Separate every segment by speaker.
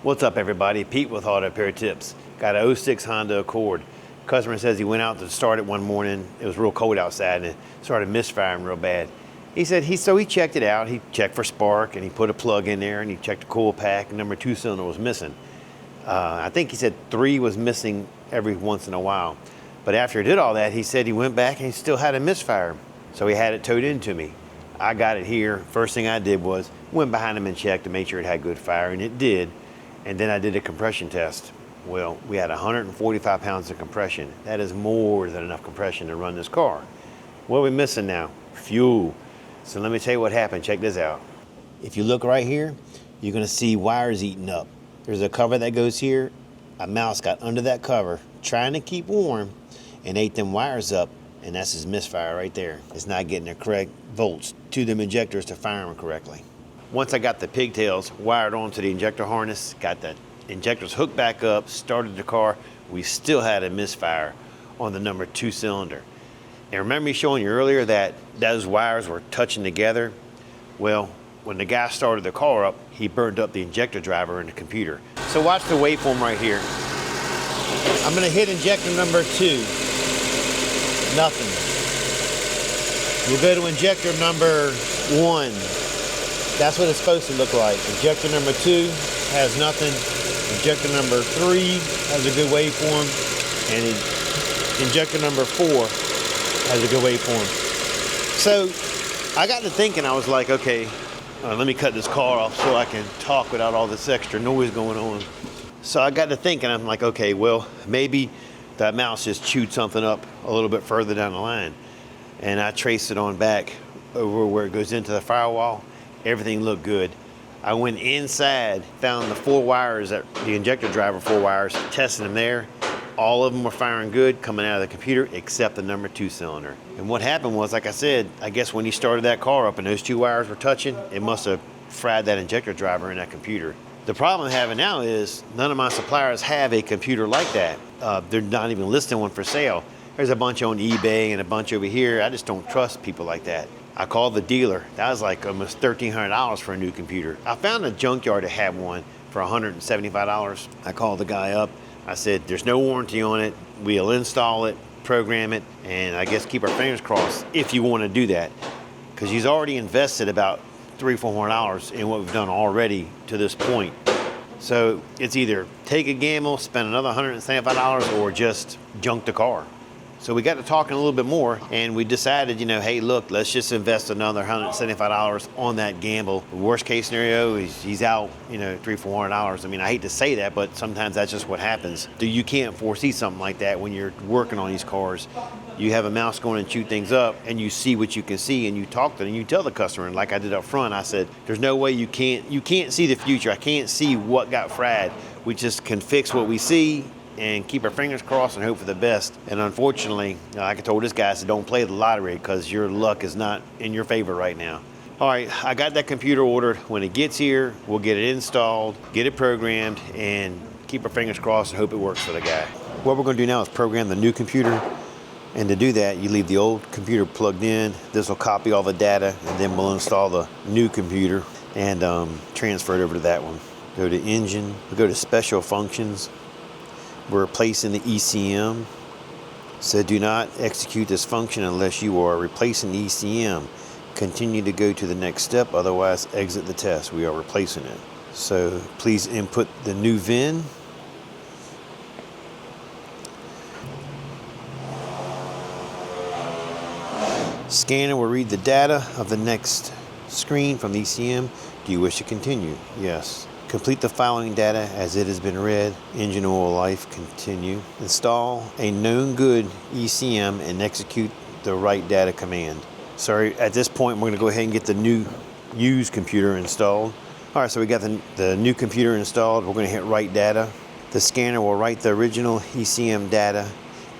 Speaker 1: What's up, everybody? Pete with Auto Repair Tips. Got a '06 Honda Accord. Customer says he went out to start it one morning. It was real cold outside and it started misfiring real bad. He said he checked it out. He checked for spark and he put a plug in there and he checked the coil pack. Number 2 cylinder was missing. I think he said 3 was missing every once in a while. But after he did all that, he said he went back and he still had a misfire. So he had it towed in to me. I got it here. First thing I did was went behind him and checked to make sure it had good fire, and it did. And then I did a compression test. Well, we had 145 pounds of compression. That is more than enough compression to run this car. What are we missing now? Fuel. So let me tell you what happened. Check this out. If you look right here, you're gonna see wires eating up. There's a cover that goes here. A mouse got under that cover, trying to keep warm, and ate them wires up, and that's his misfire right there. It's not getting the correct volts to them injectors to fire them correctly. Once I got the pigtails wired onto the injector harness, got the injectors hooked back up, started the car, we still had a misfire on the number 2 cylinder. And remember me showing you earlier that those wires were touching together? Well, when the guy started the car up, he burned up the injector driver in the computer. So watch the waveform right here. I'm gonna hit injector number 2. Nothing. We'll go to injector number 1. That's what it's supposed to look like. Injector number 2 has nothing. Injector number 3 has a good waveform. And injector number 4 has a good waveform. So I got to thinking, I was like, okay, let me cut this car off so I can talk without all this extra noise going on. So I got to thinking, I'm like, okay, well, maybe that mouse just chewed something up a little bit further down the line. And I traced it on back over where it goes into the firewall. Everything looked good. I went inside, found the 4 wires, the injector driver 4 wires, tested them there. All of them were firing good coming out of the computer except the number 2 cylinder. And what happened was, like I said, I guess when he started that car up and those 2 wires were touching, it must have fried that injector driver in that computer. The problem I'm having now is none of my suppliers have a computer like that. They're not even listing one for sale. There's a bunch on eBay and a bunch over here. I just don't trust people like that. I called the dealer. That was like almost $1,300 for a new computer. I found a junkyard that had one for $175. I called the guy up. I said, there's no warranty on it. We'll install it, program it, and I guess keep our fingers crossed if you want to do that. Because he's already invested about $300-400 in what we've done already to this point. So it's either take a gamble, spend another $175, or just junk the car. So we got to talking a little bit more, and we decided, hey, look, let's just invest another $175 on that gamble. The worst case scenario is he's out, $300-400. I mean, I hate to say that, but sometimes that's just what happens. You can't foresee something like that when you're working on these cars. You have a mouse going and chew things up, and you see what you can see, and you talk to them, and you tell the customer, and like I did up front, I said, there's no way you can't see the future. I can't see what got fried. We just can fix what we see and keep our fingers crossed and hope for the best. And unfortunately, like I told this guy, I said, don't play the lottery because your luck is not in your favor right now. All right, I got that computer ordered. When it gets here, we'll get it installed, get it programmed, and keep our fingers crossed and hope it works for the guy. What we're gonna do now is program the new computer. And to do that, you leave the old computer plugged in. This will copy all the data, and then we'll install the new computer and transfer it over to that one. Go to Engine, we'll go to Special Functions. We're replacing the ECM. So do not execute this function unless you are replacing the ECM. Continue to go to the next step, otherwise exit the test. We are replacing it. So please input the new VIN. Scanner will read the data of the next screen from the ECM. Do you wish to continue? Yes. Complete the following data as it has been read. Engine oil life, continue. Install a known good ECM and execute the write data command. Sorry, at this point, we're gonna go ahead and get the new used computer installed. All right, so we got the new computer installed. We're gonna hit write data. The scanner will write the original ECM data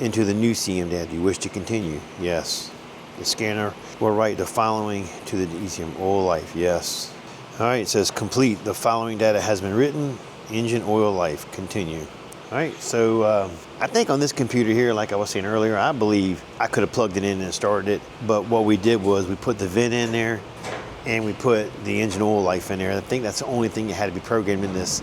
Speaker 1: into the new CM data. Do you wish to continue? Yes. The scanner will write the following to the ECM oil life. Yes. All right, it says complete. The following data has been written. Engine oil life, continue. All right, so I think on this computer here, like I was saying earlier, I believe I could have plugged it in and started it, but what we did was we put the VIN in there and we put the engine oil life in there. I think that's the only thing that had to be programmed in this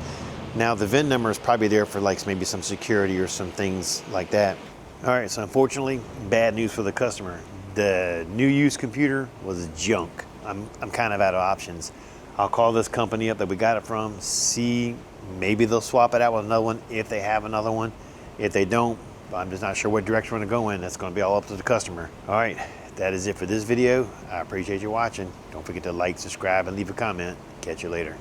Speaker 1: Now the VIN number is probably there for like maybe some security or some things like that. All right, so unfortunately, bad news for the customer. The new used computer was junk. I'm kind of out of options. I'll call this company up that we got it from, see, maybe they'll swap it out with another one if they have another one. If they don't, I'm just not sure what direction we're gonna go in. That's gonna be all up to the customer. All right, that is it for this video. I appreciate you watching. Don't forget to like, subscribe, and leave a comment. Catch you later.